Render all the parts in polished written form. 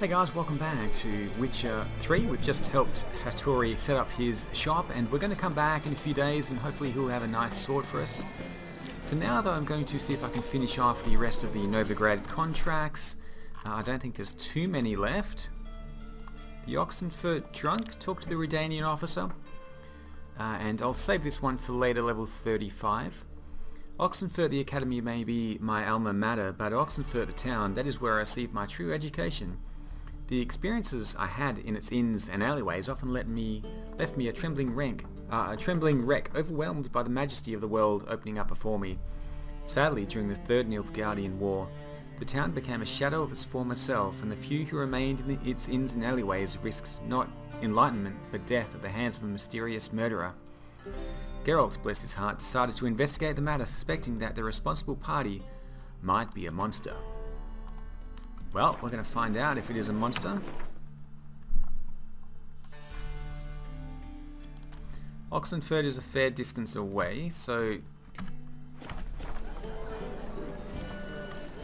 Hey guys, welcome back to Witcher 3. We've just helped Hattori set up his shop and we're going to come back in a few days and hopefully he'll have a nice sword for us. For now though, I'm going to see if I can finish off the rest of the Novigrad contracts. I don't think there's too many left. The Oxenfurt drunk, talk to the Redanian officer. And I'll save this one for later, level 35. Oxenfurt, the academy, may be my alma mater, but Oxenfurt, the town, that is where I received my true education. The experiences I had in its inns and alleyways often left me a trembling wreck, overwhelmed by the majesty of the world opening up before me. Sadly, during the Third Nilfgaardian War, the town became a shadow of its former self, and the few who remained in its inns and alleyways risked not enlightenment, but death at the hands of a mysterious murderer. Geralt, bless his heart, decided to investigate the matter, suspecting that the responsible party might be a monster. Well, we're going to find out if it is a monster. Oxenfurt is a fair distance away, so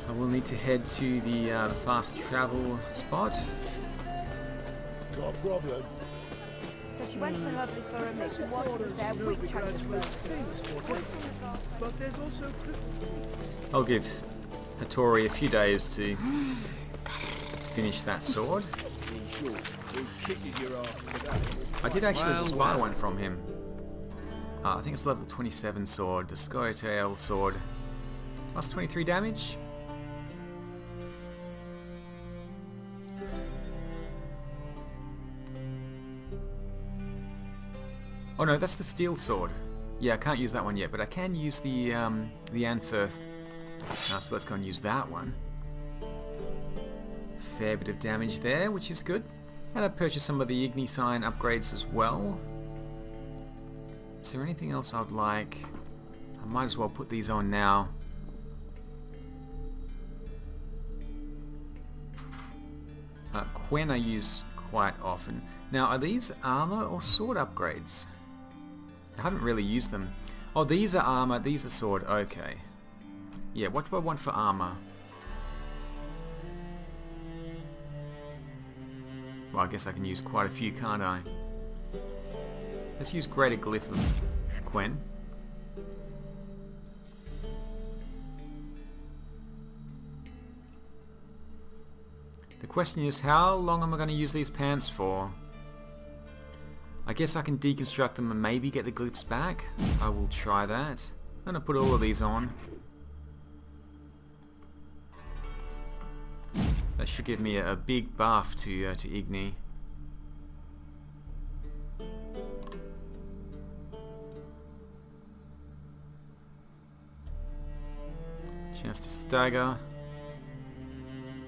I will need to head to the fast travel spot. Got a problem? So she went to the herbalist for a mix, and while she was there, we changed But there's also... I'll give Hattori a few days to finish that sword. I did actually just buy one from him. I think it's level 27 sword, the Scoia'tael sword. Plus 23 damage. Oh no, that's the steel sword. Yeah, I can't use that one yet, but I can use the Anfirth. So let's go and use that one. Fair bit of damage there, which is good. And I've purchased some of the Igni sign upgrades as well. Is there anything else I'd like? I might as well put these on now. Quen I use quite often. Now, are these armor or sword upgrades? I haven't really used them. Oh, these are armor, these are sword. Okay. Yeah, what do I want for armor? Well, I guess I can use quite a few, can't I? Let's use Greater Glyph of Quen. The question is, how long am I going to use these pants for? I guess I can deconstruct them and maybe get the glyphs back. I will try that. I'm going to put all of these on. That should give me a big buff to Igni. Chance to stagger.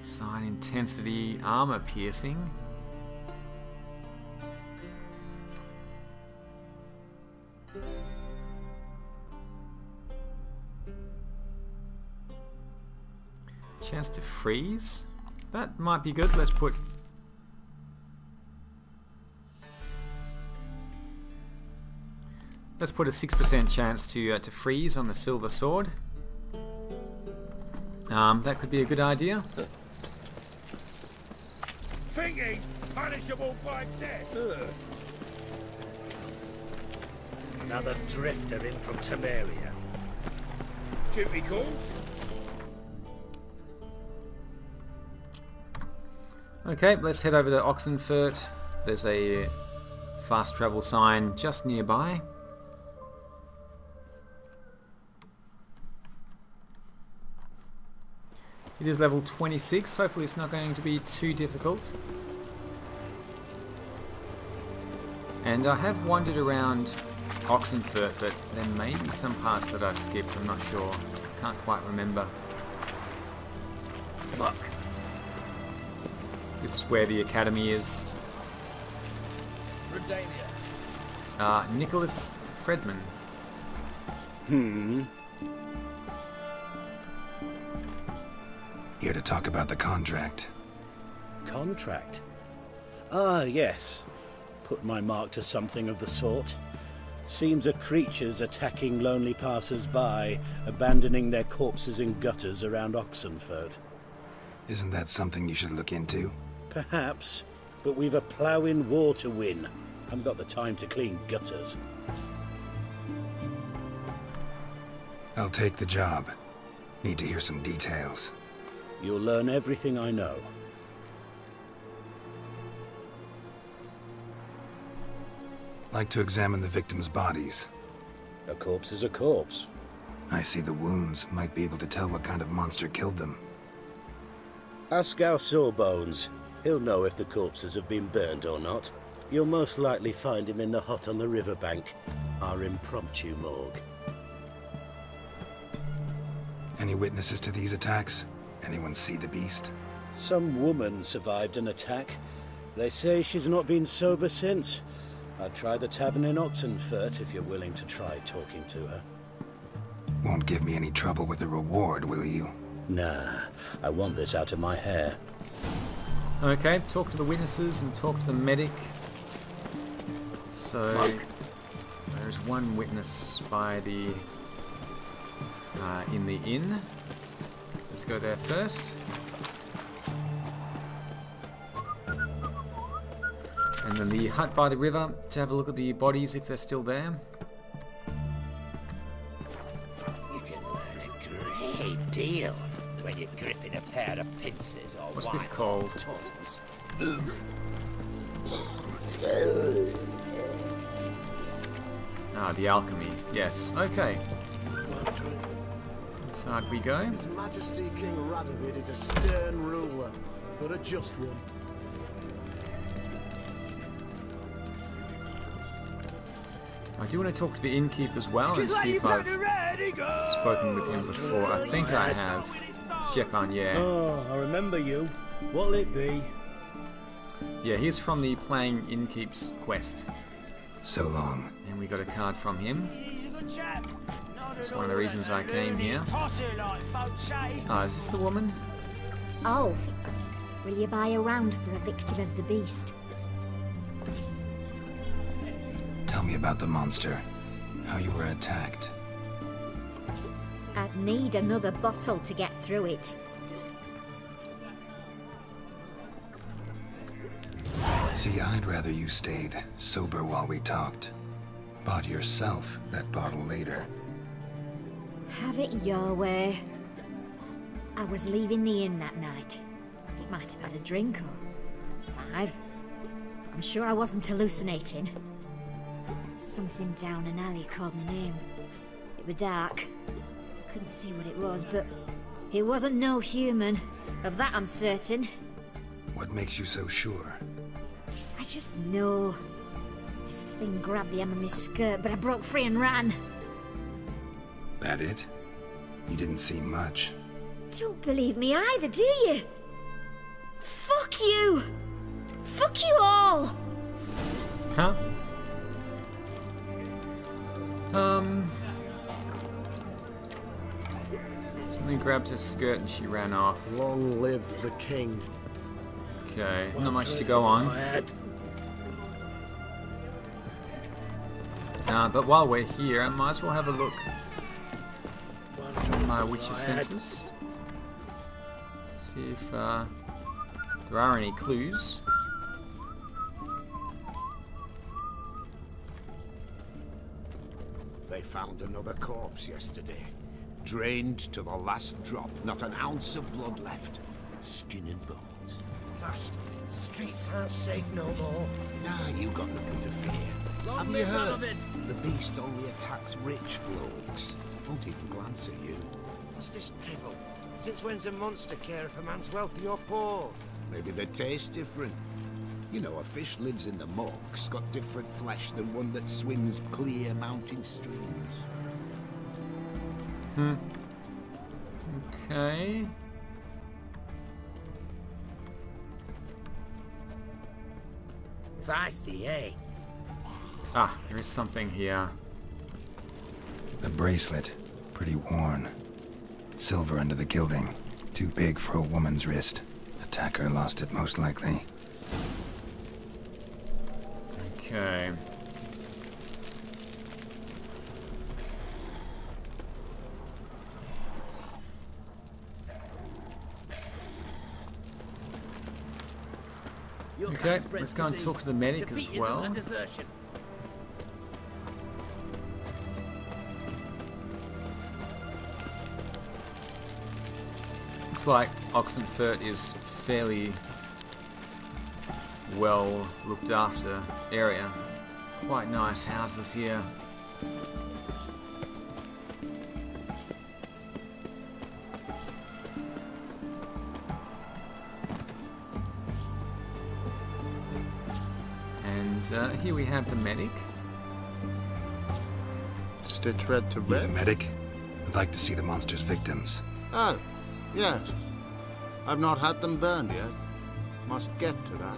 Sign intensity, armor piercing. Chance to freeze. That might be good. Let's put a 6% chance to freeze on the silver sword. That could be a good idea. Think he's punishable by death. Another drifter in from Temeria. Duty calls. Okay, let's head over to Oxenfurt. There's a fast travel sign just nearby. It is level 26, hopefully it's not going to be too difficult. And I have wandered around Oxenfurt, but there may be some parts that I skipped, I'm not sure. Can't quite remember. Fuck. This is where the academy is. Redania. Nicholas Fredman. Here to talk about the contract. Contract? Ah, yes. Put my mark to something of the sort. Seems a creature's attacking lonely passers-by, abandoning their corpses in gutters around Oxenfurt. Isn't that something you should look into? Perhaps, but we've a ploughing war to win. Haven't got the time to clean gutters. I'll take the job. Need to hear some details. You'll learn everything I know. Like to examine the victims' bodies. A corpse is a corpse. I see the wounds. Might be able to tell what kind of monster killed them. Ask our Sawbones. He'll know if the corpses have been burned or not. You'll most likely find him in the hut on the riverbank, our impromptu morgue. Any witnesses to these attacks? Anyone see the beast? Some woman survived an attack. They say she's not been sober since. I'd try the tavern in Oxenfurt if you're willing to try talking to her. Won't give me any trouble with the reward, will you? Nah, I want this out of my hair. Okay, talk to the witnesses and talk to the medic. So, there's one witness by the in the inn. Let's go there first. And then the hut by the river to have a look at the bodies if they're still there. You can learn a great deal when you're gripping a pair of pincers or What's this wide called? tongues. Ah, the alchemy. Yes. Okay. Inside we go. His Majesty King Radovid is a stern ruler, but a just one. I do want to talk to the innkeep as well and see if I've spoken with him before. I think I have. Stepan, yeah. Oh, I remember you. What'll it be? Yeah, he's from the Playing Innkeep's quest. So long. And we got a card from him. That's one of the reasons I came here. Ah, is this the woman? Oh, will you buy a round for a victim of the beast? Tell me about the monster. How you were attacked. I'd need another bottle to get through it. See, I'd rather you stayed sober while we talked. Bought yourself that bottle later. Have it your way. I was leaving the inn that night. Might have had a drink or 5. I'm sure I wasn't hallucinating. Something down an alley called my name. It was dark. Couldn't see what it was, but it wasn't no human. Of that I'm certain. What makes you so sure? I just know. This thing grabbed the hem of my skirt, but I broke free and ran. That it? You didn't see much. Don't believe me either, do you? Fuck you! Fuck you all! Huh? Something grabbed her skirt and she ran off. Long live the king. Okay, not much to go on. But while we're here, I might as well have a look at my witcher senses. See if there are any clues. They found another corpse yesterday. Drained to the last drop, not an ounce of blood left. Skin and bones. Last streets aren't safe no more. Nah, you got nothing to fear. Haven't you heard? The beast only attacks rich blokes. Won't even glance at you. What's this drivel? Since when's a monster care for man's wealthy or poor? Maybe they taste different. You know, a fish lives in the muck's got different flesh than one that swims clear mountain streams. Okay. Feisty, eh? Ah, there is something here. The bracelet. Pretty worn. Silver under the gilding. Too big for a woman's wrist. Attacker lost it most likely. Okay. Okay, let's go and talk to the medic as well. Looks like Oxenfurt is fairly well looked after area. Quite nice houses here. And here we have the medic. Stitch red to You the red? medic? I'd like to see the monster's victims. Oh, yes. I've not had them burned yet. Must get to that.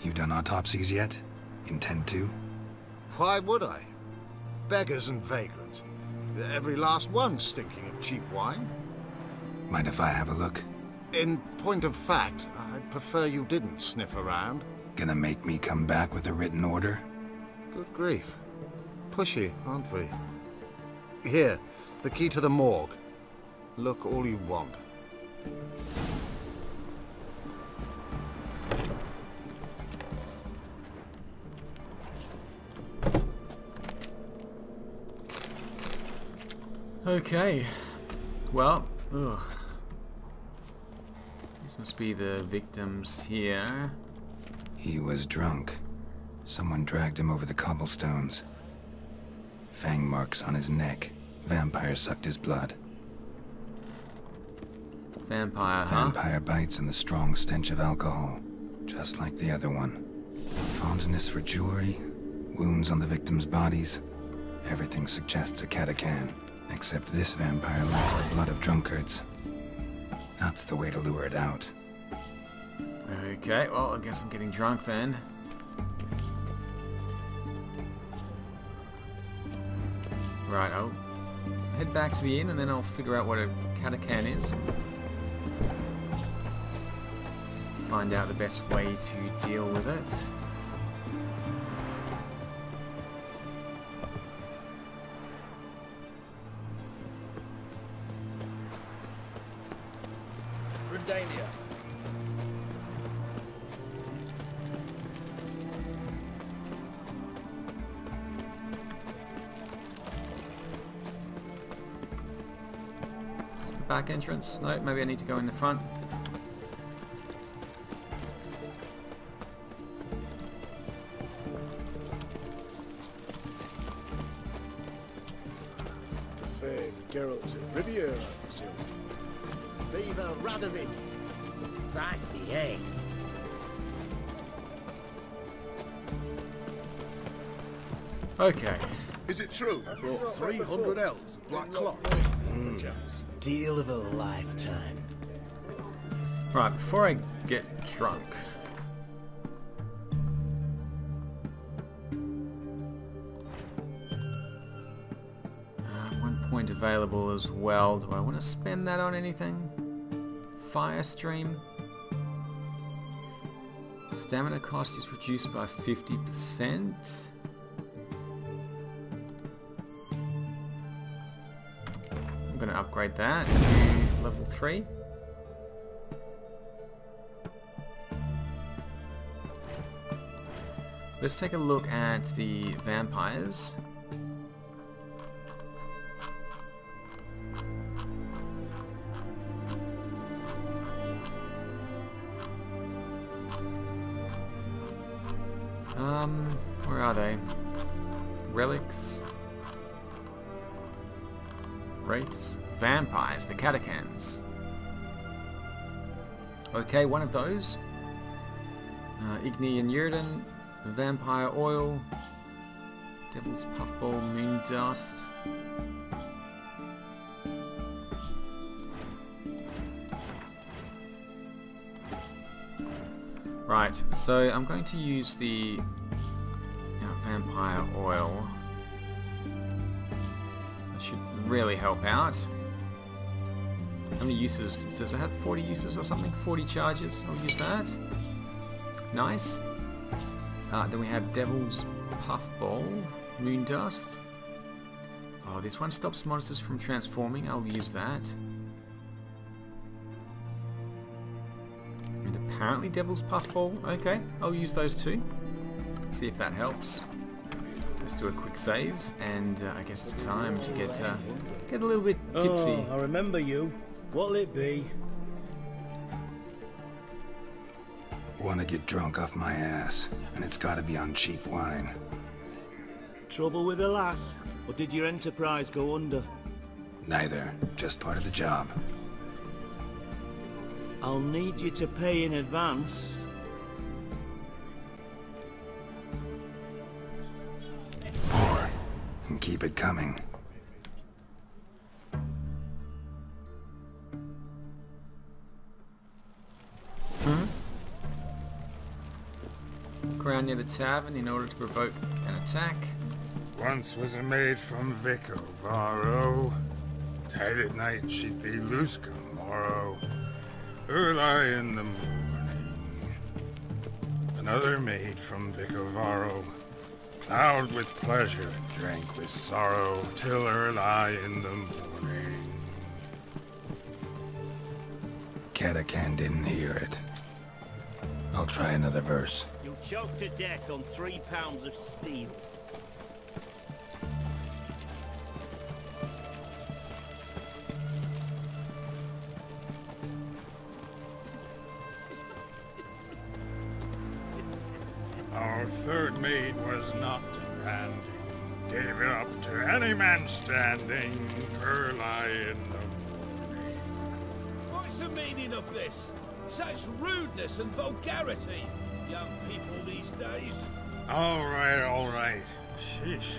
You done autopsies yet? Intend to? Why would I? Beggars and vagrants. Every last one stinking of cheap wine. Mind if I have a look? In point of fact, I'd prefer you didn't sniff around. Gonna make me come back with a written order? Good grief. Pushy, aren't we? Here, the key to the morgue. Look all you want. Okay. Well, ugh. This must be the victims here. He was drunk. Someone dragged him over the cobblestones. Fang marks on his neck. Vampire sucked his blood. Vampire, huh? Vampire bites and the strong stench of alcohol. Just like the other one. Fondness for jewelry. Wounds on the victims' bodies. Everything suggests a catacan. Except this vampire likes the blood of drunkards. That's the way to lure it out. Okay, well, I guess I'm getting drunk then. Right, I'll head back to the inn and then I'll figure out what a catacan is. Find out the best way to deal with it. Redania. Is this the back entrance? No, maybe I need to go in the front. The famed Geralt and Vesimir, I presume. Viva Radovid! Pricey, eh? Okay. Is it true? I brought 300 elves of black cloth. Deal of a lifetime. Right, before I get drunk. One point available as well. Do I want to spend that on anything? Fire stream. Stamina cost is reduced by 50%. I'm going to upgrade that to level 3. Let's take a look at the vampires. Where are they? Relics. Wraiths. Vampires, the catacans. Okay, one of those. Igni and Yurden. Vampire oil. Devil's puffball, moon dust. Right, so I'm going to use the vampire oil. That should really help out. How many uses? Does it have 40 uses or something? 40 charges. I'll use that. Nice. Then we have Devil's Puffball, Moon Dust. Oh, this one stops monsters from transforming. I'll use that. apparently Devil's Puffball. Okay, I'll use those two. See if that helps. Let's do a quick save, and I guess it's time to get a little bit tipsy. Oh, I remember you. What'll it be? Want to get drunk off my ass, and it's got to be on cheap wine. Trouble with the lass? Or did your enterprise go under? Neither. Just part of the job. I'll need you to pay in advance. Pour, and keep it coming. Around near the tavern in order to provoke an attack. Once was a maid from Vicovaro. Tight at night she'd be loose come morrow. Early in the morning. Another maid from Vicovaro. Plowed with pleasure and drank with sorrow till early in the morning. Catacan didn't hear it. I'll try another verse. You'll choke to death on 3 pounds of steel. Our third maid was not demanding. Gave it up to any man standing early in the morning. What's the meaning of this? Such rudeness and vulgarity, young people these days. All right. Sheesh.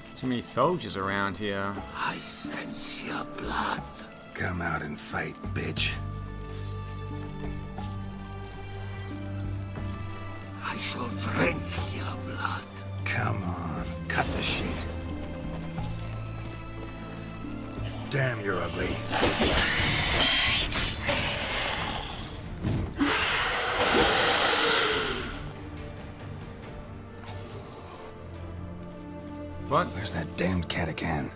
There's too many soldiers around here. I sense your blood. Come out and fight, bitch. I shall drink your blood. Come on, cut the shit. Damn, you're ugly. What? Where's that damned Catacan?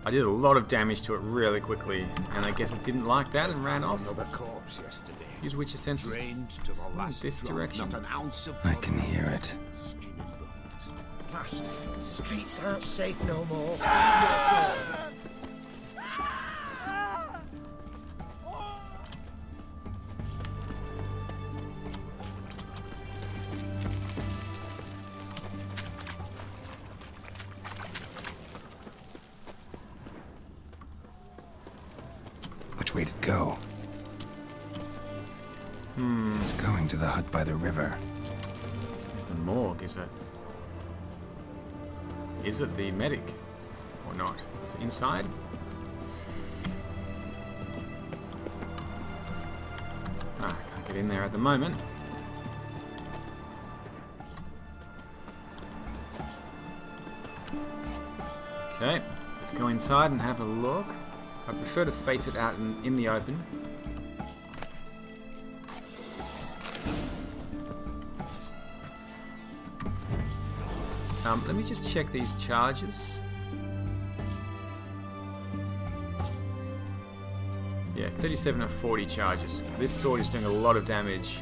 I did a lot of damage to it really quickly, and I guess it didn't like that and ran off. Another corpse yesterday. Use Witcher senses Drained to the last this drop, direction. Not an ounce of I blood. can hear it. Skin and bones. Plus, streets aren't safe no more. Keep your sword. Which way to go? It's going to the hut by the river. The morgue, is it? Is it the medic? Or not? Is it inside? Ah, I can't get in there at the moment. Okay, let's go inside and have a look. I prefer to face it out in the open. Let me just check these charges. Yeah, 37 of 40 charges. This sword is doing a lot of damage.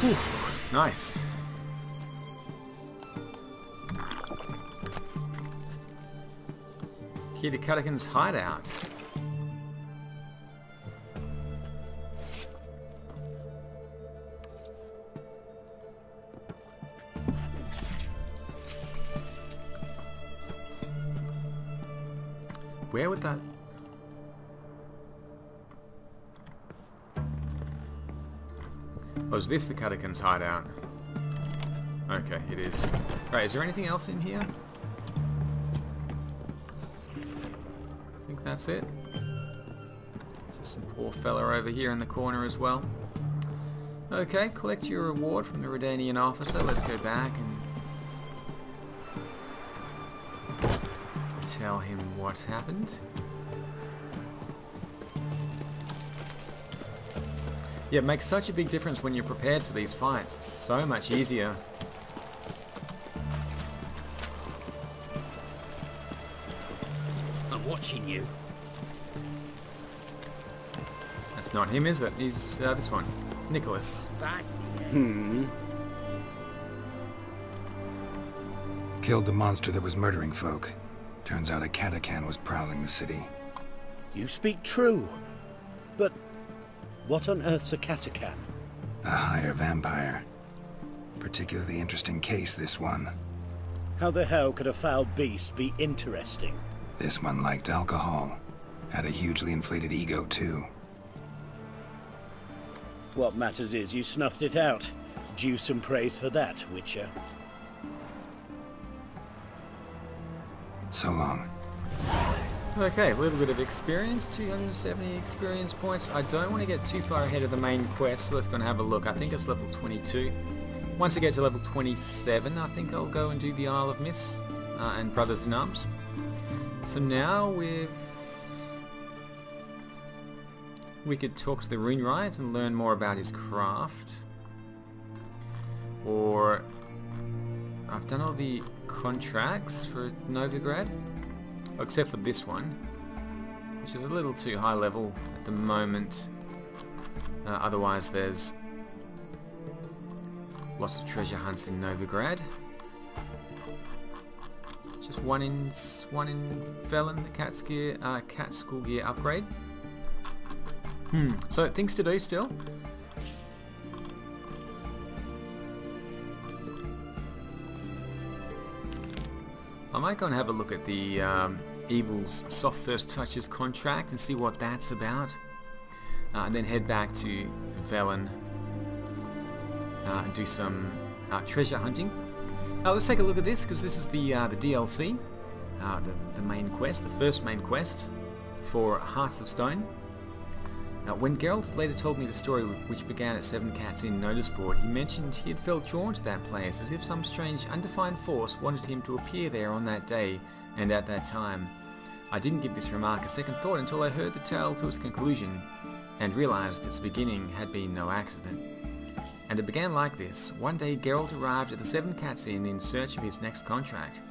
Whew, nice. Key to Catacan's hideout. Where would that... Oh, is this the Catacan's hideout? Okay, it is. Right, is there anything else in here? I think that's it. Some poor fella over here in the corner as well. Okay, collect your reward from the Redanian officer. Let's go back and tell him what happened. Yeah, it makes such a big difference when you're prepared for these fights. It's so much easier. I'm watching you. That's not him, is it? He's this one. Nicholas. Killed the monster that was murdering folk. Turns out a Katakan was prowling the city. You speak true. But what on earth's a Katakan? A higher vampire. Particularly interesting case, this one. How the hell could a foul beast be interesting? This one liked alcohol. Had a hugely inflated ego, too. What matters is you snuffed it out. Due some praise for that, Witcher. So long. Okay, a little bit of experience, 270 experience points. I don't want to get too far ahead of the main quest, so let's go and have a look. I think it's level 22. Once I get to level 27, I think I'll go and do the Isle of Miss and Brothers in Arms. For now, we could talk to the Rune Riot and learn more about his craft. Or I've done all the contracts for Novigrad, except for this one, which is a little too high level at the moment. Otherwise there's lots of treasure hunts in Novigrad. Just one in Velen, the cat school gear upgrade. So things to do still. I might go and have a look at the Evil's Soft First Touches contract and see what that's about. And then head back to Velen and do some treasure hunting. Let's take a look at this, because this is the DLC, the main quest, the first main quest for Hearts of Stone. When Geralt later told me the story which began at Seven Cats Inn notice board, he mentioned he had felt drawn to that place as if some strange undefined force wanted him to appear there on that day and at that time. I didn't give this remark a second thought until I heard the tale to its conclusion and realised its beginning had been no accident. And it began like this. One day Geralt arrived at the Seven Cats Inn in search of his next contract.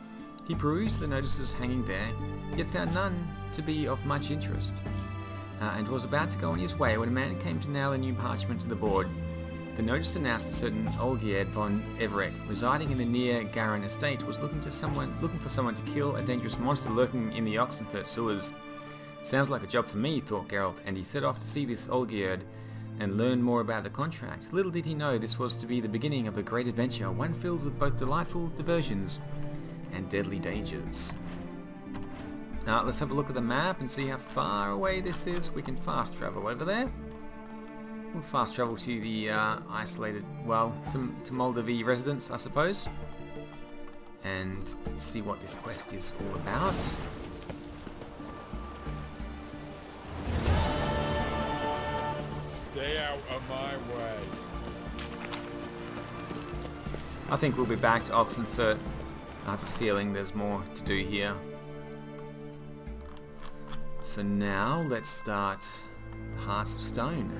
He perused the notices hanging there, yet found none to be of much interest. And was about to go on his way when a man came to nail a new parchment to the board. The notice announced a certain Olgierd von Everett, residing in the near GARIN estate, was looking for someone to kill a dangerous monster lurking in the Oxenfurt sewers. Sounds like a job for me, thought Geralt, and he set off to see this Olgierd and learn more about the contract. Little did he know this was to be the beginning of a great adventure, one filled with both delightful diversions and deadly dangers. Now let's have a look at the map and see how far away this is. We can fast travel over there. We'll fast travel to the isolated, well, to Moldavie residence, I suppose, and see what this quest is all about. Stay out of my way. I think we'll be back to Oxenfurt. I have a feeling there's more to do here. For now, let's start Hearts of Stone.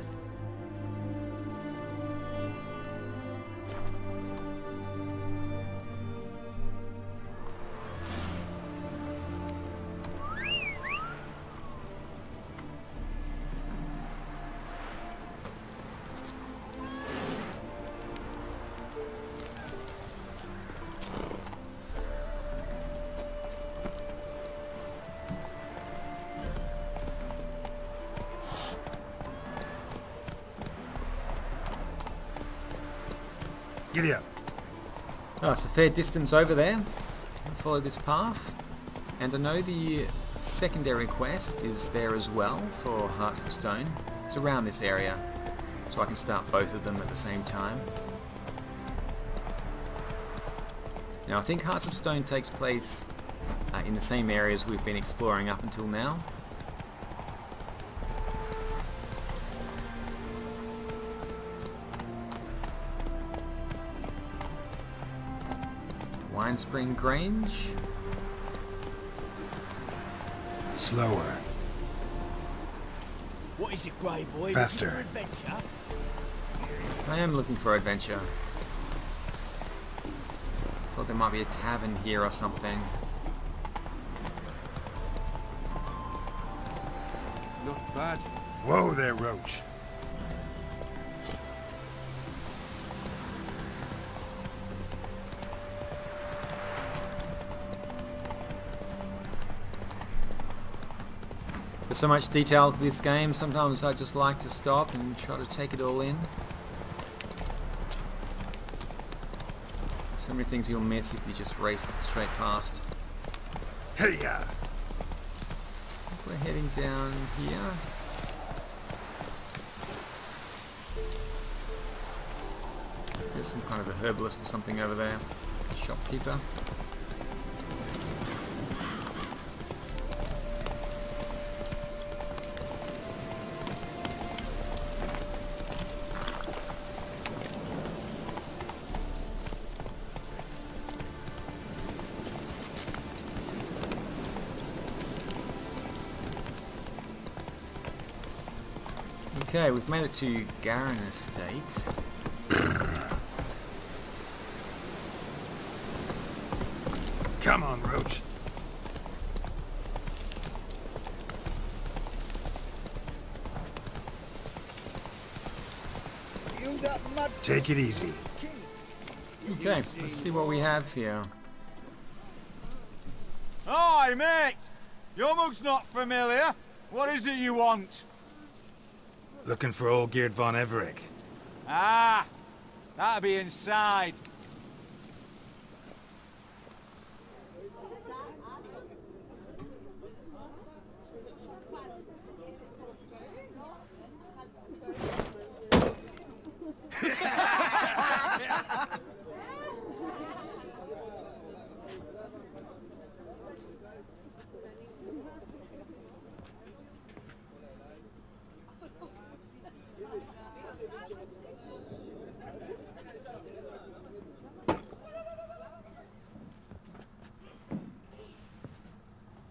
Giddy up. Oh, it's a fair distance over there. I'll follow this path. And I know the secondary quest is there as well for Hearts of Stone. It's around this area, so I can start both of them at the same time. Now I think Hearts of Stone takes place in the same areas we've been exploring up until now. WINESPRING Grange. Slower. What is it, Grey Boy? Faster. Looking for adventure? I am looking for adventure. Thought there might be a tavern here or something. Not bad. Whoa there, Roach. There's so much detail to this game, sometimes I just like to stop and try to take it all in. So many things you'll miss if you just race straight past. Hey ya! We're heading down here. There's some kind of a herbalist or something over there. Shopkeeper. Okay, we've made it to GARIN Estate. Come on, Roach. You that mud. Take it easy. Okay, let's see what we have here. Hi, mate! Your mug's not familiar. What is it you want? Looking for old Geert von Everec. Ah, that'll be inside.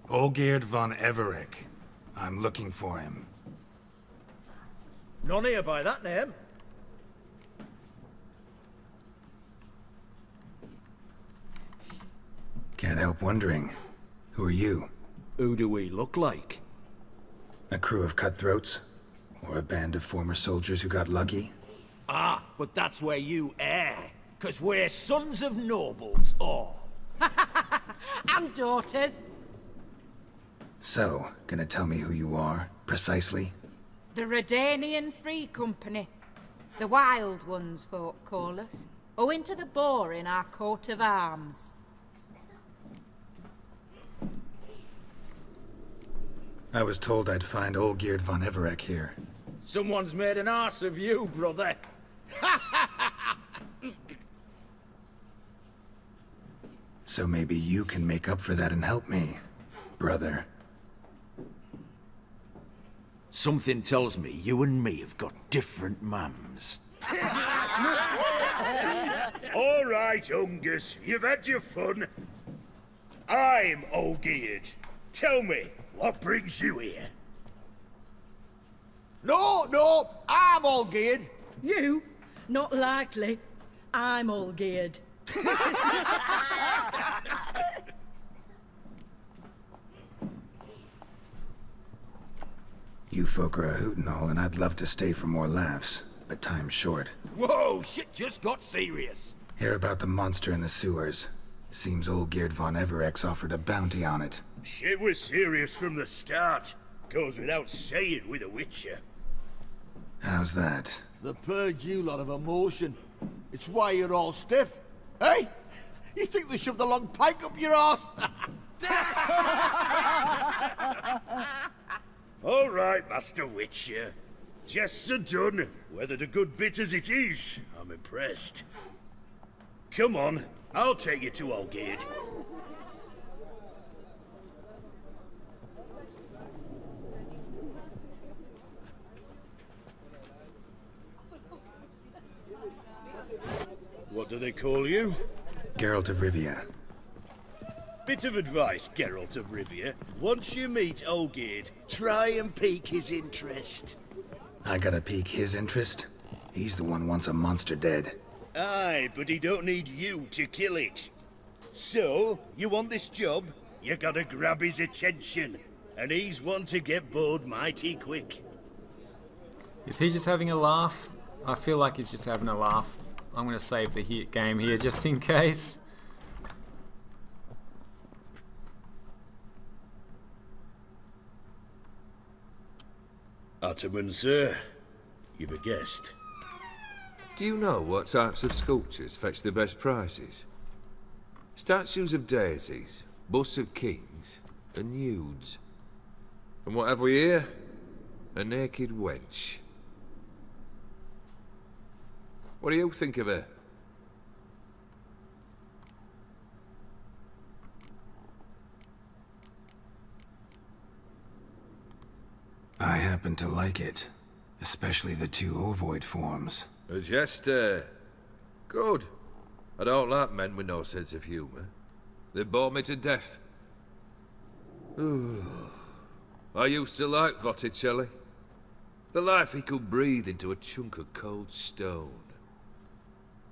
Old Geert von Everec. I'm looking for him. None here by that name. Can't help wondering. Who are you? Who do we look like? A crew of cutthroats? Or a band of former soldiers who got lucky? Ah, but that's where you err. 'Cause we're sons of nobles, all. And daughters. So, gonna tell me who you are, precisely? The Redanian Free Company. The Wild Ones, folk call us. Owing to the boar in our coat of arms. I was told I'd find old Geert von Everec here. Someone's made an arse of you, brother. So maybe you can make up for that and help me, brother. Something tells me you and me have got different mums. All right, Ungus, you've had your fun. I'm old Geert. Tell me, what brings you here? No, I'm all geared. You? Not likely. I'm all geared. You folk are a hoot and all, and I'd love to stay for more laughs, but time's short. Whoa, shit just got serious. Hear about the monster in the sewers. Seems old Geert von Everec offered a bounty on it. Shit was serious from the start. Goes without saying with a Witcher. How's that? The purge you lot of emotion. It's why you're all stiff. Hey? You think they shoved a long pike up your arse? All right, Master Witcher. Jests are done. Whether the good bit as it is, I'm impressed. Come on, I'll take you to old Geert. What do they call you? Geralt of Rivia. Bit of advice, Geralt of Rivia. Once you meet Olgierd, try and pique his interest. I gotta pique his interest? He's the one wants a monster dead. Aye, but he don't need you to kill it. So, you want this job? You gotta grab his attention. And he's one to get bored mighty quick. Is he just having a laugh? I feel like he's just having a laugh. I'm going to save the game here just in case. Ataman, sir. You've a guest. Do you know what types of sculptures fetch the best prices? Statues of deities, busts of kings, and nudes. And what have we here? A naked wench. What do you think of her? I happen to like it. Especially the two ovoid forms. A jester. Good. I don't like men with no sense of humour. They bore me to death. I used to like Botticelli. The life he could breathe into a chunk of cold stone.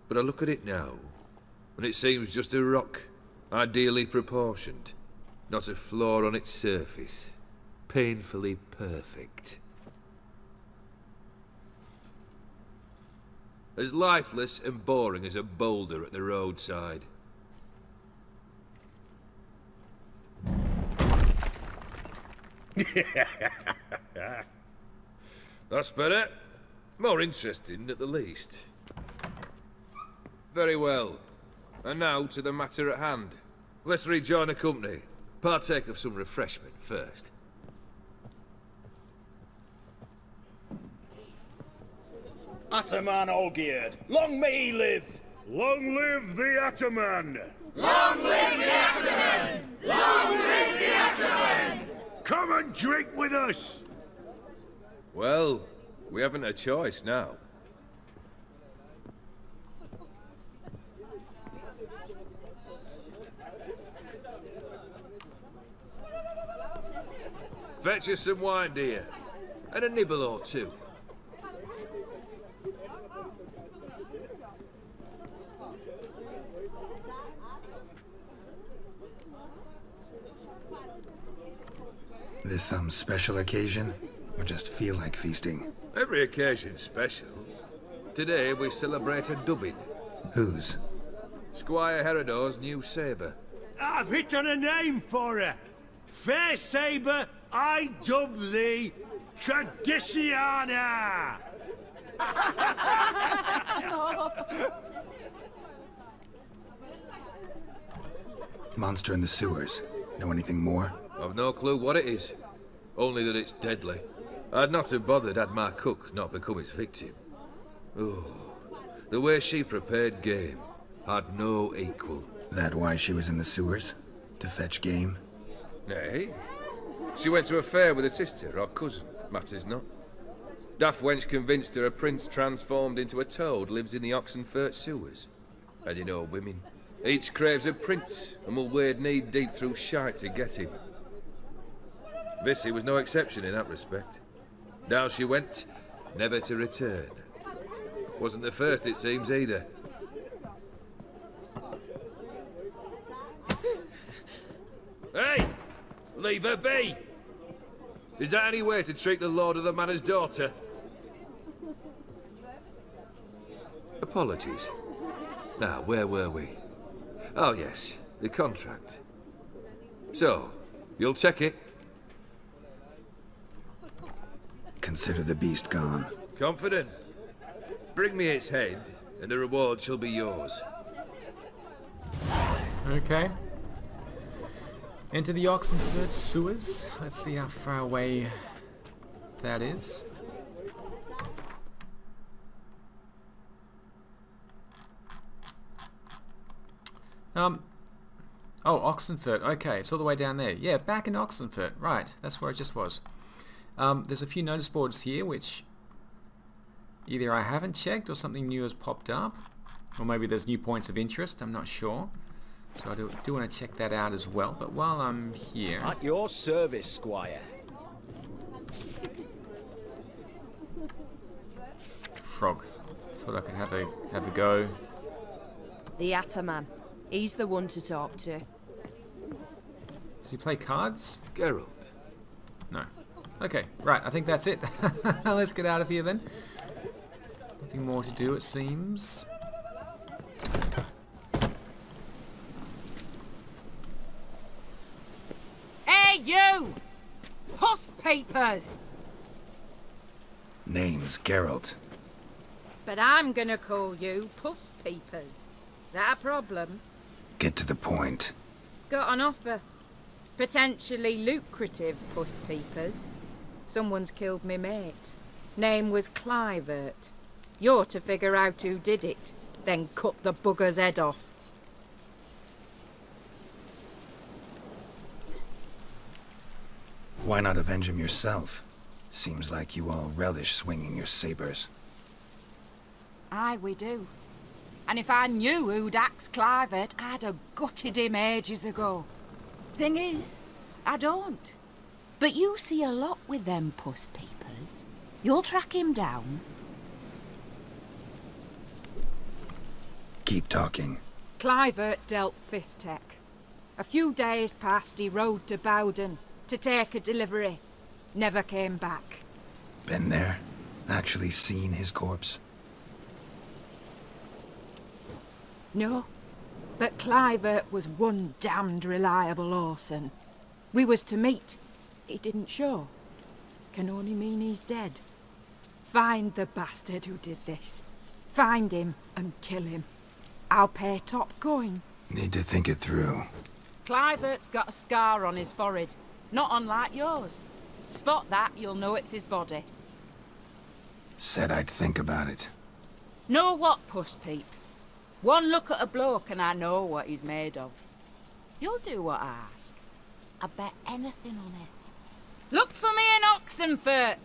But I look at it now, and it seems just a rock, ideally proportioned. Not a flaw on its surface. Painfully perfect. As lifeless and boring as a boulder at the roadside. That's better. More interesting, at the least. Very well. And now to the matter at hand. Let's rejoin the company. Partake of some refreshment first. Ataman Olgierd, long may he live! Long live the Ataman! Long live the Ataman! Long live the Ataman! Come and drink with us! Well, we haven't a choice now. Fetch us some wine, dear. And a nibble or two. This some special occasion? Or just feel like feasting? Every occasion's special. Today we celebrate a dubbing. Whose? Squire Herodor's new sabre. I've hit on a name for her. Fair sabre, I dub thee Tradiciana! Monster in the sewers. Know anything more? I've no clue what it is. Only that it's deadly. I'd not have bothered had my cook not become its victim. Oh, the way she prepared game had no equal. That why she was in the sewers? To fetch game? Nay. She went to a fair with a sister or cousin. Matters not. Daft wench convinced her a prince transformed into a toad lives in the Oxenfurt sewers. And you know women. Each craves a prince and will wade knee-deep through shite to get him. Visi was no exception in that respect. Down she went, never to return. Wasn't the first, it seems, either. Hey! Leave her be! Is that any way to treat the lord of the manor's daughter? Apologies. Now, where were we? Oh yes, the contract. So, you'll check it? Consider the beast gone. Confident? Bring me its head, and the reward shall be yours. Okay. Enter the Oxenfurt sewers. Let's see how far away that is. Oh, Oxenfurt. Okay, it's all the way down there. Yeah, back in Oxenfurt. Right, that's where it just was. There's a few notice boards here which either I haven't checked or something new has popped up. Or maybe there's new points of interest, I'm not sure. So I do want to check that out as well. But while I'm here... At your service, Squire. Frog. Thought I could have a go. The Ataman. He's the one to talk to. Does he play cards? Geralt. No. Okay, right, I think that's it. Let's get out of here then. Nothing more to do, it seems. Hey, you! Puss papers! Name's Geralt. But I'm gonna call you Puss Peepers. That a problem? Get to the point. Got an offer. Potentially lucrative Puss Peepers. Someone's killed me mate. Name was Clivert. You're to figure out who did it, then cut the bugger's head off. Why not avenge him yourself? Seems like you all relish swinging your sabers. Aye, we do. And if I knew who'd axed Clivert, I'd have gutted him ages ago. Thing is, I don't. But you see a lot with them Puss Peepers. You'll track him down. Keep talking. Clivert dealt Fistech. A few days past, he rode to Bowden to take a delivery. Never came back. Been there? Actually seen his corpse? No, but Clivert was one damned reliable Orson. We was to meet. He didn't show. Can only mean he's dead. Find the bastard who did this. Find him and kill him. I'll pay top coin. Need to think it through. Clivert's got a scar on his forehead, not unlike yours. Spot that, you'll know it's his body. Said I'd think about it. Know what, Puss Peeps? One look at a bloke and I know what he's made of. You'll do what I ask. I bet anything on it. Look for me in Oxenfurt.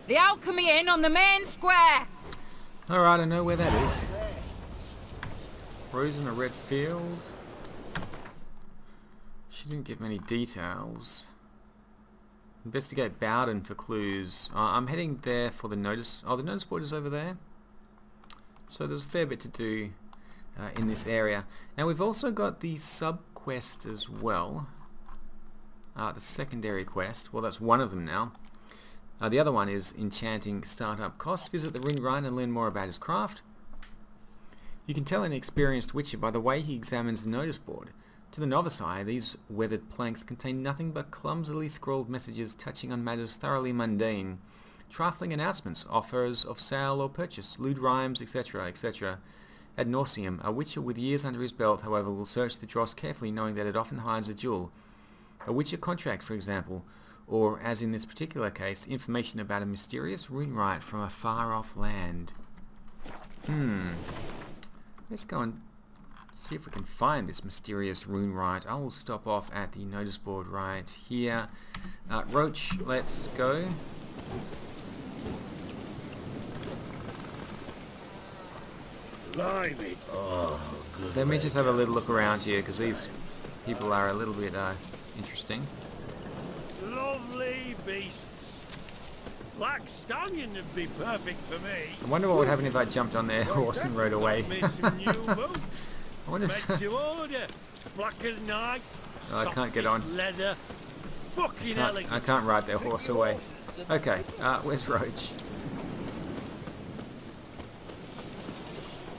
The Alchemy Inn on the main square. Alright, I know where that is. Rose in a red field. She didn't give many details. Investigate Bowden for clues. I'm heading there for the notice. Oh, the notice board is over there. So there's a fair bit to do in this area. Now we've also got the sub-quest as well. The secondary quest. Well, that's one of them now. The other one is enchanting startup costs. Visit the Rune Rhine and learn more about his craft. You can tell an experienced witcher by the way he examines the notice board. To the novice eye, these weathered planks contain nothing but clumsily scrawled messages touching on matters thoroughly mundane. Trifling announcements, offers of sale or purchase, lewd rhymes, etc., etc. Ad nauseam, a witcher with years under his belt, however, will search the dross carefully, knowing that it often hides a jewel. A witcher contract, for example, or, as in this particular case, information about a mysterious rune rite from a far-off land. Let's go and see if we can find this mysterious rune rite. I will stop off at the notice board right here. Roach, let's go. Blimey. Oh, good. Let me just have a little look around here, because these people are a little bit interesting. Lovely beasts. Black stallion would be perfect for me. I wonder what would happen if I jumped on their horse and rode away. Got me some new boots. I wonder if... Made to order. Black as night. Oh, I can't get on. Leather. Fucking elegant. I can't ride their horse away. Okay, where's Roach?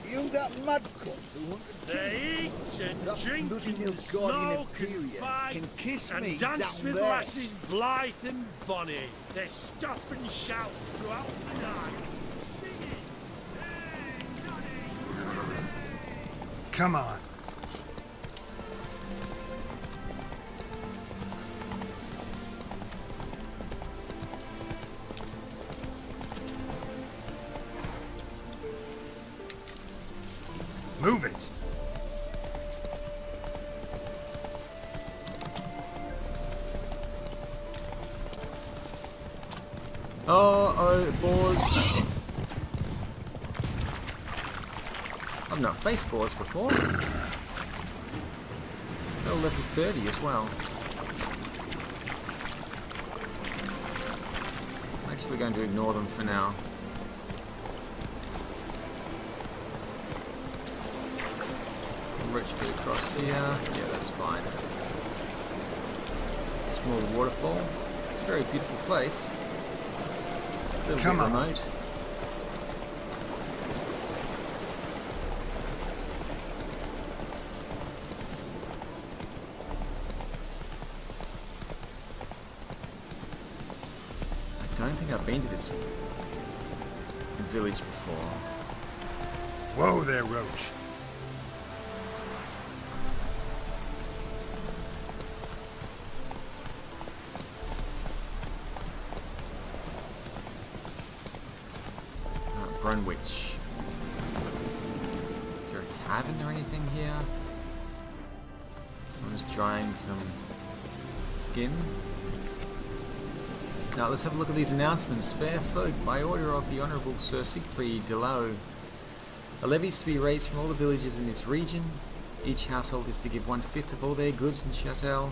You that mad cunt who they eat and drink and smoke and fight can kiss and me dance down with there. lasses blithe and bonny. They stop and shout throughout the night, singing, "Hey, Johnny!" Come on. Move it. Oh, boars. I've not faced boars before. a level 30 as well. I'm actually going to ignore them for now. Roach get across here. Yeah, that's fine. Small waterfall. It's a very beautiful place. A little bit remote. I don't think I've been to this village before. Whoa there, Roach. Brunwich. Is there a tavern or anything here? Someone is drying some skin. Now let's have a look at these announcements. Fair folk, by order of the Honourable Sir Siegfried de Lowe, a levy is to be raised from all the villages in this region. Each household is to give 1/5 of all their goods and chattels.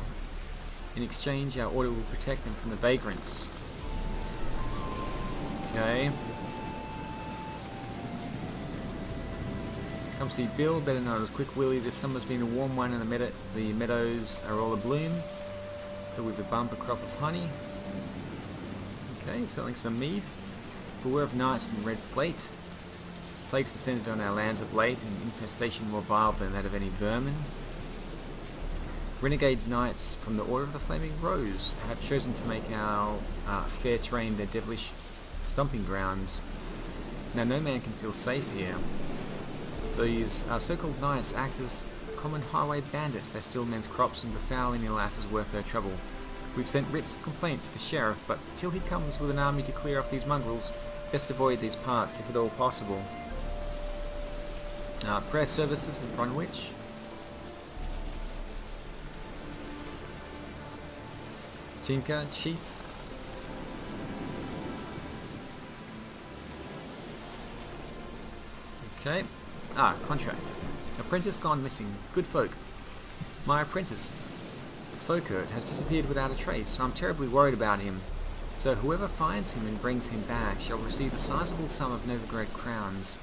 In exchange, our order will protect them from the vagrants. Okay. Come see Bill, better known as Quick Willie. This summer's been a warm one and the meadows are all abloom. So we've a bumper crop of honey. Okay, selling some mead. Beware of knights in red plate. Plagues descended on our lands of late, an infestation more vile than that of any vermin. Renegade knights from the Order of the Flaming Rose have chosen to make our fair terrain their devilish stomping grounds. Now no man can feel safe here. These so-called knights act as common highway bandits. They steal men's crops and befoul any lasses worth their trouble. We've sent writs of complaint to the sheriff, but till he comes with an army to clear off these mongrels, best avoid these parts if at all possible. Prayer services in Brunwich. Tinker, cheap. Okay. Contract. Apprentice gone missing. Good folk. My apprentice, Folkert, has disappeared without a trace, so I'm terribly worried about him. So whoever finds him and brings him back shall receive a sizable sum of Nilfgaard crowns.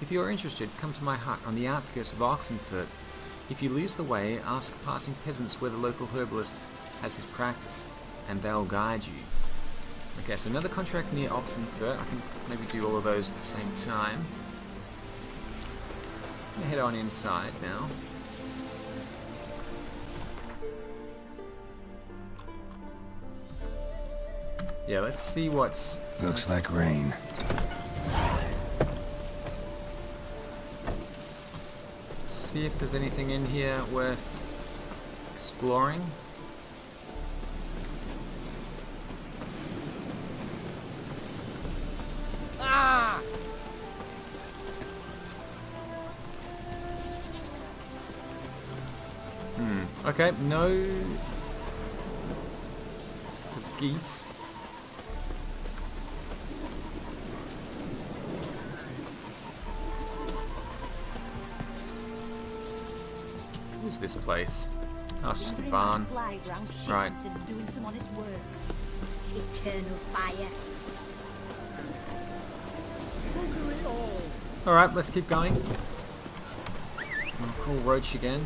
If you are interested, come to my hut on the outskirts of Oxenfurt. If you lose the way, ask passing peasants where the local herbalist has his practice, and they'll guide you. Okay, so another contract near Oxenfurt. I can maybe do all of those at the same time. I'm gonna head on inside now. Yeah, let's see what's... Looks like rain. See if there's anything in here worth exploring. Ah! Okay, no... There's geese. Who's this place? Oh, it's just a barn. Right. Instead of doing some honest work. Eternal fire. Alright, let's keep going. I'll call Roach again.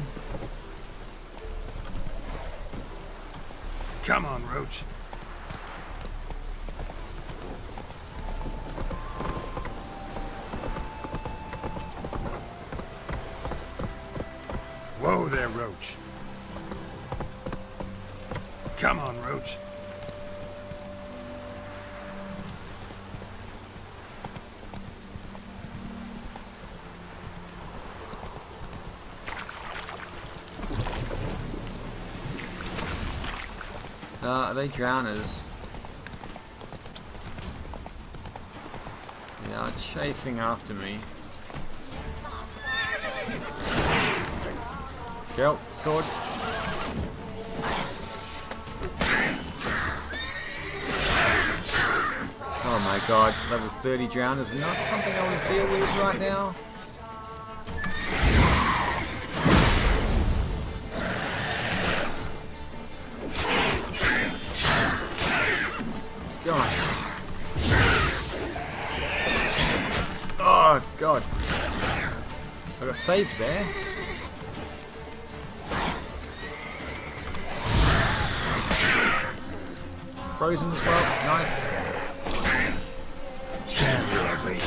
Come on, Roach. Whoa there, Roach. Come on, Roach. Are they drowners? They are chasing after me. Geralt, sword. Oh my god, level 30 drowners are not something I want to deal with right now. Oh, God. I got saved there. Frozen as well. Nice. Damn, you're ugly.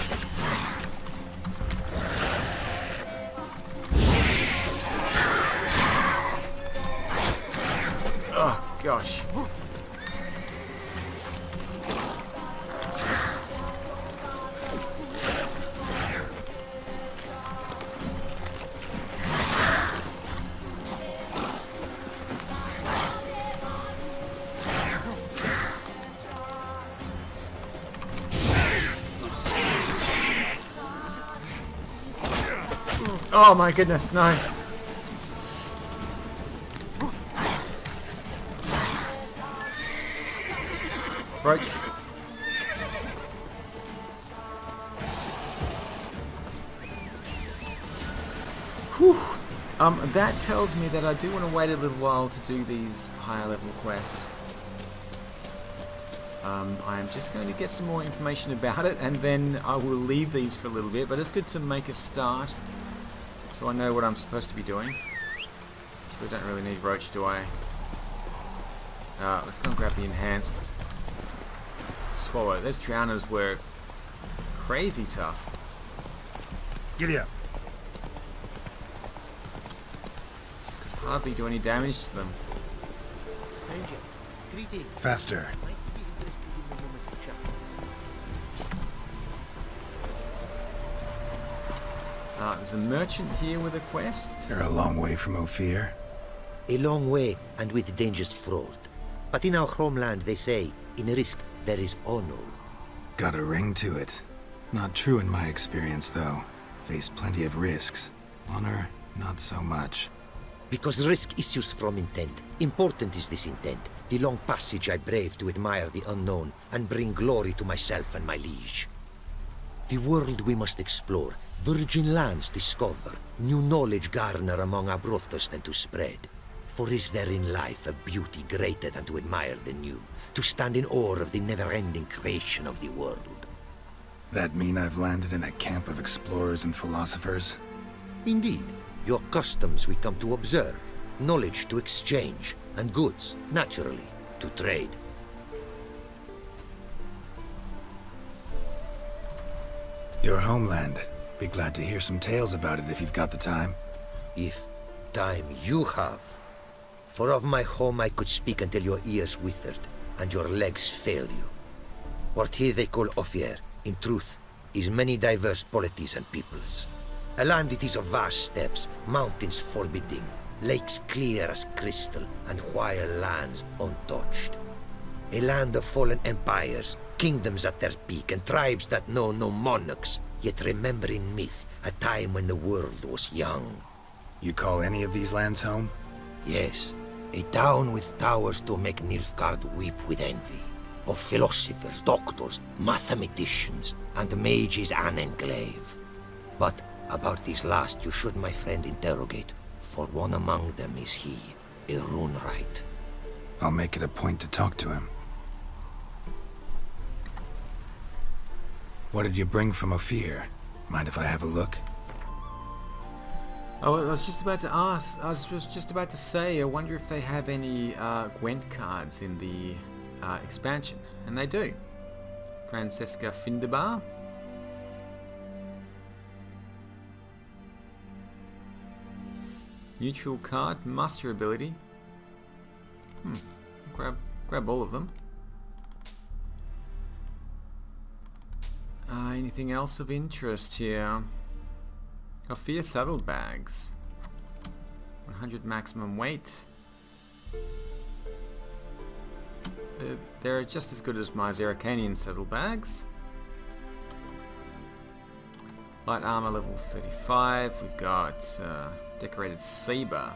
Oh, gosh. Oh my goodness, no. Roach. Whew. That tells me that I do want to wait a little while to do these higher level quests. I'm just going to get some more information about it and then I will leave these for a little bit, but it's good to make a start so I know what I'm supposed to be doing. So I don't really need Roach, do I? Let's go and grab the enhanced Swallow. Those drowners were crazy tough. Giddy up. Just could hardly do any damage to them. Faster. There's a merchant here with a quest. You're a long way from Ophir. A long way, and with dangers fraught. But in our homeland, they say, in risk there is honor. Got a ring to it. Not true in my experience, though. Faced plenty of risks. Honor, not so much. Because risk issues from intent. Important is this intent. The long passage I brave to admire the unknown, and bring glory to myself and my liege. The world we must explore. Virgin lands discover, new knowledge garner among our brothers than to spread. For is there in life a beauty greater than to admire the new, to stand in awe of the never-ending creation of the world? That mean I've landed in a camp of explorers and philosophers? Indeed. Your customs we come to observe, knowledge to exchange, and goods, naturally, to trade. Your homeland. Be glad to hear some tales about it if you've got the time. If time you have. For of my home I could speak until your ears withered, and your legs failed you. What here they call Ophir, in truth, is many diverse polities and peoples. A land it is of vast steppes, mountains forbidding, lakes clear as crystal, and wild lands untouched. A land of fallen empires, kingdoms at their peak, and tribes that know no monarchs, yet remember in myth a time when the world was young. You call any of these lands home? Yes, a town with towers to make Nilfgaard weep with envy. Of philosophers, doctors, mathematicians, and mages an enclave. But about these last you should, my friend, interrogate, for one among them is he, a runewright. I'll make it a point to talk to him. What did you bring from Ophir? Mind if I have a look? Oh, I was just about to ask. I was just about to say, I wonder if they have any Gwent cards in the expansion. And they do. Francesca Finderbar. Neutral card, muster ability. Grab all of them. Anything else of interest here? Ophir saddlebags. 100 maximum weight. They're just as good as my Zeracanian saddlebags. Light armor level 35. We've got decorated saber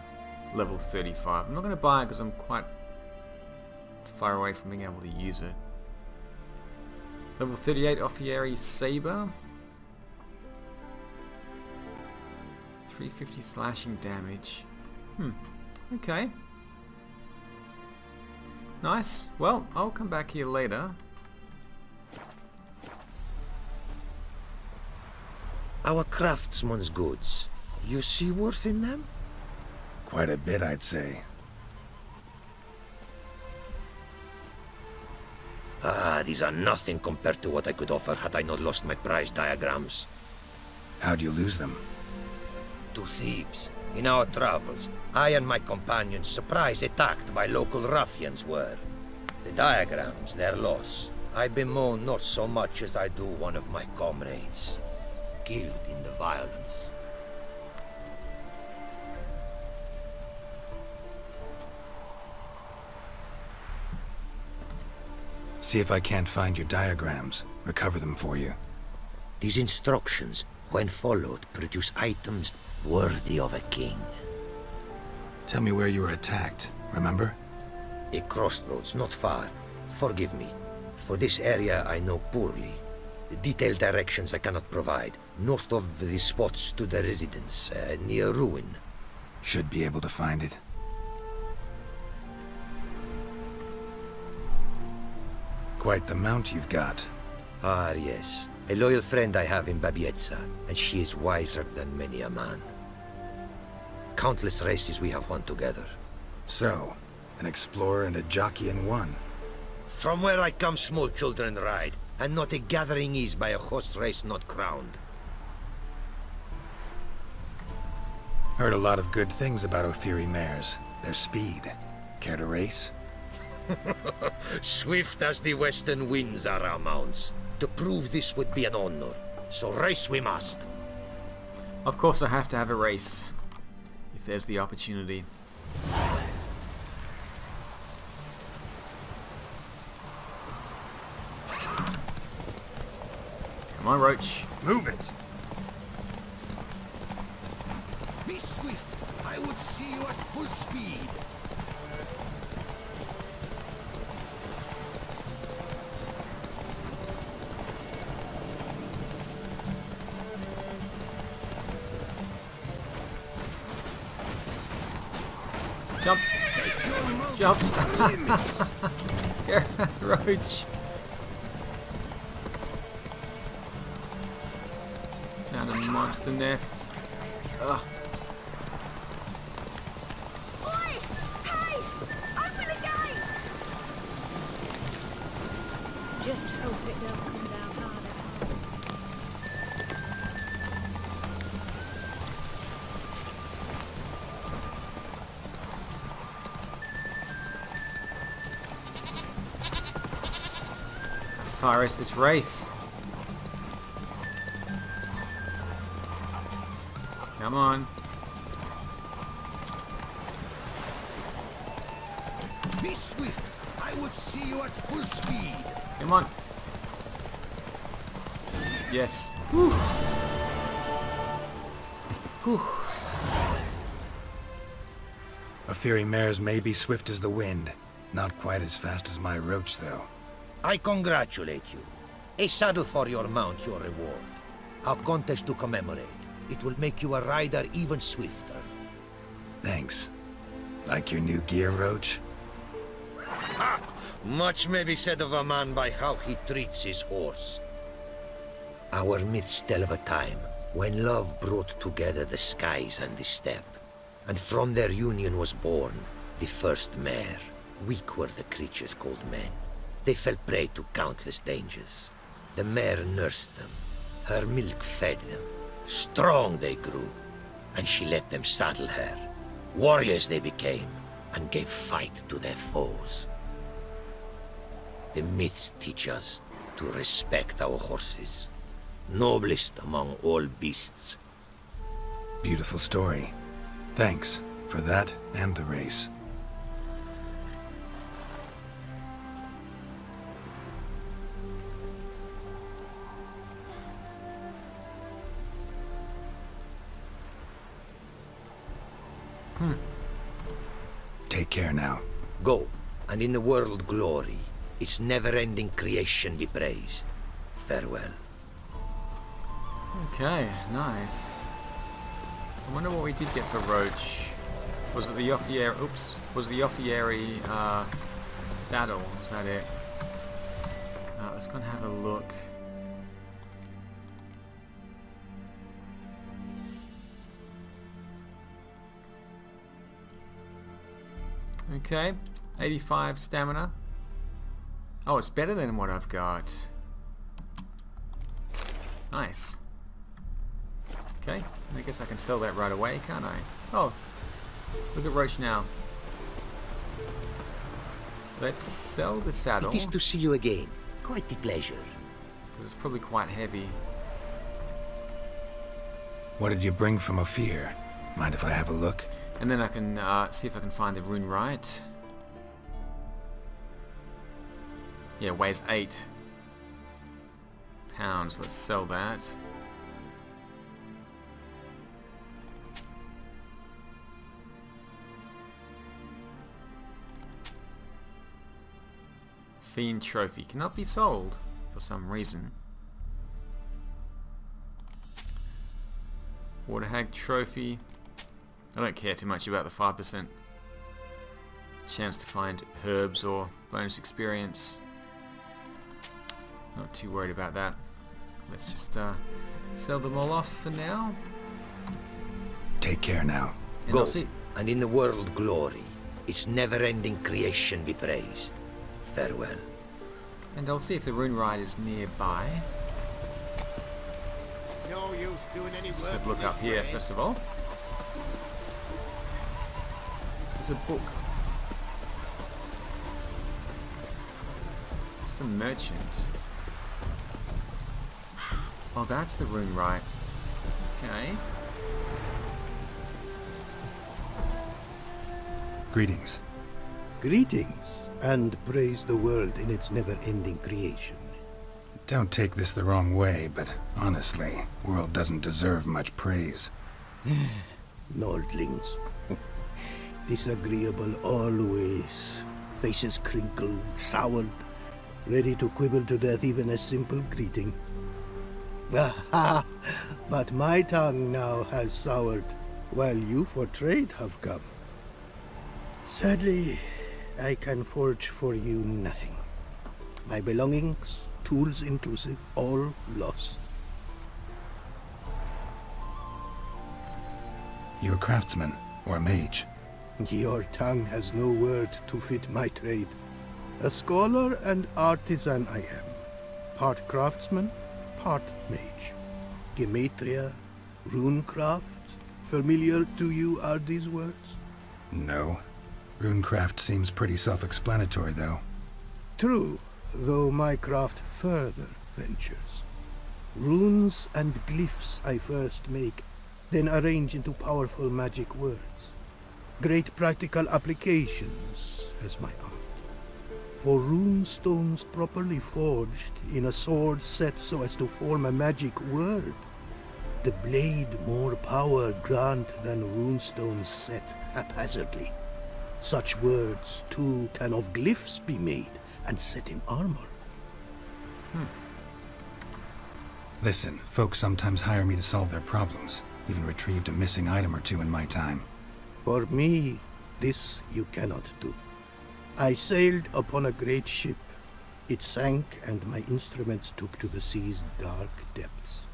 level 35. I'm not going to buy it because I'm quite far away from being able to use it. Level 38 Offieri saber. 350 slashing damage. Okay. Nice. Well, I'll come back here later. Our craftsman's goods. You see worth in them? Quite a bit, I'd say. Ah, these are nothing compared to what I could offer had I not lost my prized diagrams. How'd you lose them? To thieves. In our travels, I and my companions surprise attacked by local ruffians were. The diagrams, their loss. I bemoan not so much as I do one of my comrades, killed in the violence. See if I can't find your diagrams. Recover them for you. These instructions, when followed, produce items worthy of a king. Tell me where you were attacked, remember? A crossroads, not far. Forgive me. For this area I know poorly. Detailed directions I cannot provide. North of the spot stood a residence, near a ruin. Should be able to find it. Quite the mount you've got. Ah, yes. A loyal friend I have in Babietza, and she is wiser than many a man. Countless races we have won together. So, an explorer and a jockey in one. From where I come, small children ride, and not a gathering is by a horse race not crowned. Heard a lot of good things about Ophiri mares. Their speed. Care to race? Swift as the western winds are our mounts. To prove this would be an honor. So race we must. Of course I have to have a race. If there's the opportunity. Come on, Roach. Move it. Be swift. I would see you at full speed. Jump! Jump! Roach! Down a monster nest. Ugh. Oi! Hey! Open the gate! Just hope it don't come down harder. As far as this race. Come on. Be swift. I would see you at full speed. Come on. Yes. Whew. Whew. Ophiri mares may be swift as the wind. Not quite as fast as my Roach, though. I congratulate you. A saddle for your mount, your reward. A contest to commemorate. It will make you a rider even swifter. Thanks. Like your new gear, Roach? Ha! Much may be said of a man by how he treats his horse. Our myths tell of a time when love brought together the skies and the steppe. And from their union was born the first mare. Weak were the creatures called men. They fell prey to countless dangers. The mare nursed them. Her milk fed them. Strong they grew, and she let them saddle her. Warriors they became, and gave fight to their foes. The myths teach us to respect our horses, noblest among all beasts. Beautiful story. Thanks for that and the race. Take care now. Go, and in the world glory, its never-ending creation be praised. Farewell. Okay, nice. I wonder what we did get for Roach. Was it the Offieri? Oops. Was the Offieri saddle? Was that it? Let's go and have a look. Okay, 85 stamina. Oh, it's better than what I've got. Nice. Okay, I guess I can sell that right away, can't I? Oh, look at Roche now. Let's sell the saddle. It is to see you again. Quite the pleasure. It's probably quite heavy. What did you bring from Ophir? Mind if I have a look? And then I can see if I can find the rune right. Yeah, weighs 8 pounds. Let's sell that. Fiend trophy cannot be sold for some reason. Water hag trophy. I don't care too much about the 5% chance to find herbs or bonus experience. Not too worried about that. Let's just sell them all off for now. Take care now. And Go, I'll see. and in the world glory, its never-ending creation be praised. Farewell. And I'll see if the rune ride is nearby. No use doing any work. Let's have a look up here first of all. There's a book. It's the merchant. Oh, that's the rune rite. Okay. Greetings. Greetings, and praise the world in its never-ending creation. Don't take this the wrong way, but honestly, world doesn't deserve much praise. Nordlings. Disagreeable always. Faces crinkled, soured, ready to quibble to death even a simple greeting. Aha! But my tongue now has soured, while you for trade have come. Sadly, I can forge for you nothing. My belongings, tools inclusive, all lost. You a craftsman or a mage? Your tongue has no word to fit my trade. A scholar and artisan I am. Part craftsman, part mage. Gematria, runecraft. Familiar to you are these words? No. Runecraft seems pretty self-explanatory, though. True, though my craft further ventures. Runes and glyphs I first make, then arrange into powerful magic words. Great practical applications as my art. For rune stones properly forged in a sword set so as to form a magic word. The blade more power grant than runestones set haphazardly. Such words, too, can of glyphs be made and set in armor. Listen, folks sometimes hire me to solve their problems. Even retrieved a missing item or two in my time. For me, this you cannot do. I sailed upon a great ship. It sank and my instruments took to the sea's dark depths.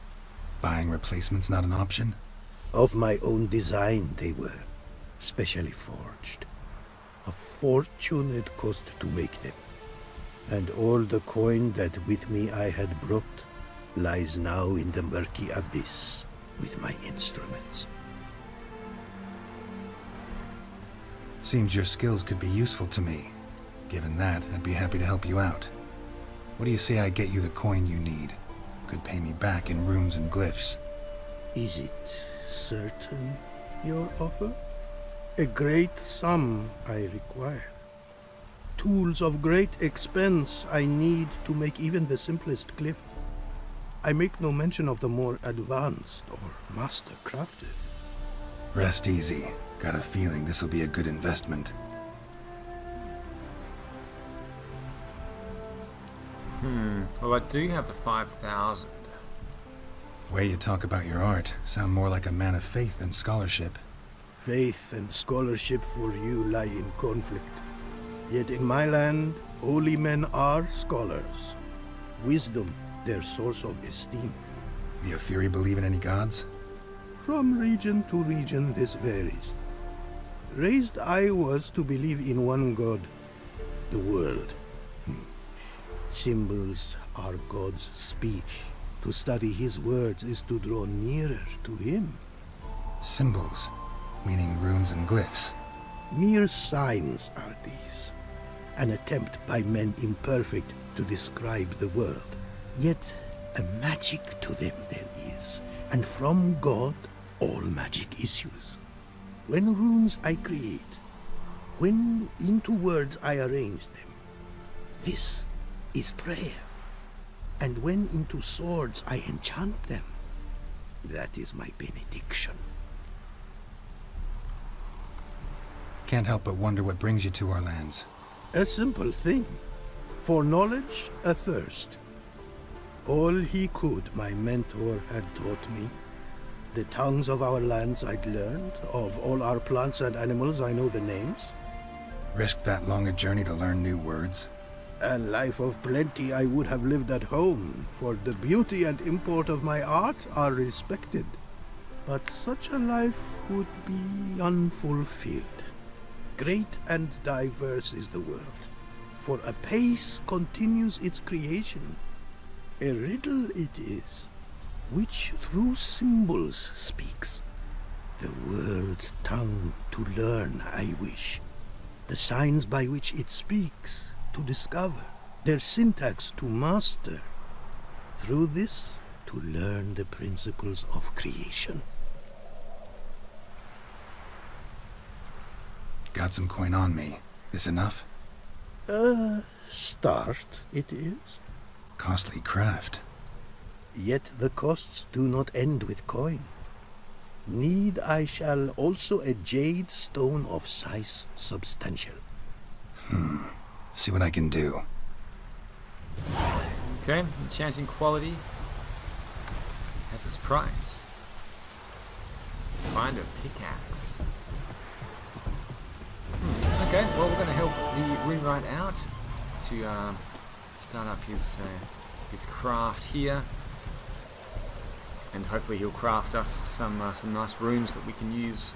Buying replacements not an option? Of my own design they were, specially forged. A fortune it cost to make them. And all the coin that with me I had brought lies now in the murky abyss with my instruments. Seems your skills could be useful to me. Given that, I'd be happy to help you out. What do you say I get you the coin you need? Could pay me back in runes and glyphs. Is it certain, your offer? A great sum I require. Tools of great expense I need to make even the simplest glyph. I make no mention of the more advanced or master-crafted. Rest easy. Got a feeling this will be a good investment. Well, I do have the 5,000. Way you talk about your art, sound more like a man of faith than scholarship. Faith and scholarship for you lie in conflict. Yet in my land, holy men are scholars. Wisdom, their source of esteem. The Ophiri believe in any gods? From region to region, this varies. Raised I was to believe in one God, the world. Symbols are God's speech. To study his words is to draw nearer to him. Symbols, meaning runes and glyphs. Mere signs are these. An attempt by men imperfect to describe the world. Yet a magic to them there is, and from God all magic issues. When runes I create, when into words I arrange them, this is prayer. And when into swords I enchant them, that is my benediction. Can't help but wonder what brings you to our lands. A simple thing. For knowledge, a thirst. All he could, my mentor had taught me. The tongues of our lands I'd learned. Of all our plants and animals, I know the names. Risked that long a journey to learn new words? A life of plenty I would have lived at home, for the beauty and import of my art are respected. But such a life would be unfulfilled. Great and diverse is the world, for a pace continues its creation. A riddle it is, which through symbols speaks. The world's tongue to learn I wish, the signs by which it speaks to discover, their syntax to master. Through this, to learn the principles of creation. Got some coin on me. This enough? Start it is. Costly craft. Yet the costs do not end with coin. Need I shall also a jade stone of size substantial. See what I can do. Okay, enchanting quality has its price. Find a pickaxe. Okay, well we're going to help the Rune out to start up his craft here, and hopefully he'll craft us some nice runes that we can use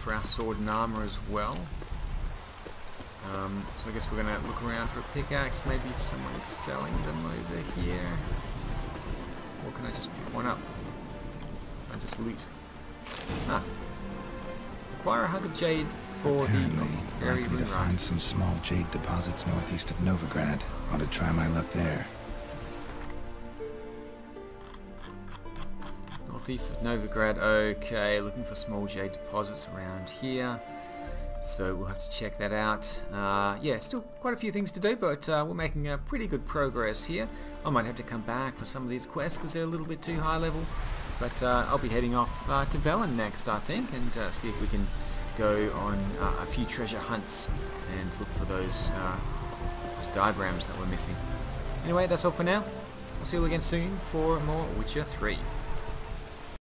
for our sword and armor as well. So I guess we're going to look around for a pickaxe. Maybe someone's selling them over here, or can I just pick one up? I just loot. Acquire a hunk of jade. Apparently, likely to find some small jade deposits northeast of Novigrad. Ought to try my luck there. Northeast of Novigrad, okay. Looking for small jade deposits around here. So we'll have to check that out. Yeah, still quite a few things to do, but we're making pretty good progress here. I might have to come back for some of these quests because they're a little bit too high level. But I'll be heading off to Velen next, I think, and see if we can go on a few treasure hunts and look for those diagrams that we're missing. Anyway, that's all for now. I'll see you again soon for more Witcher 3.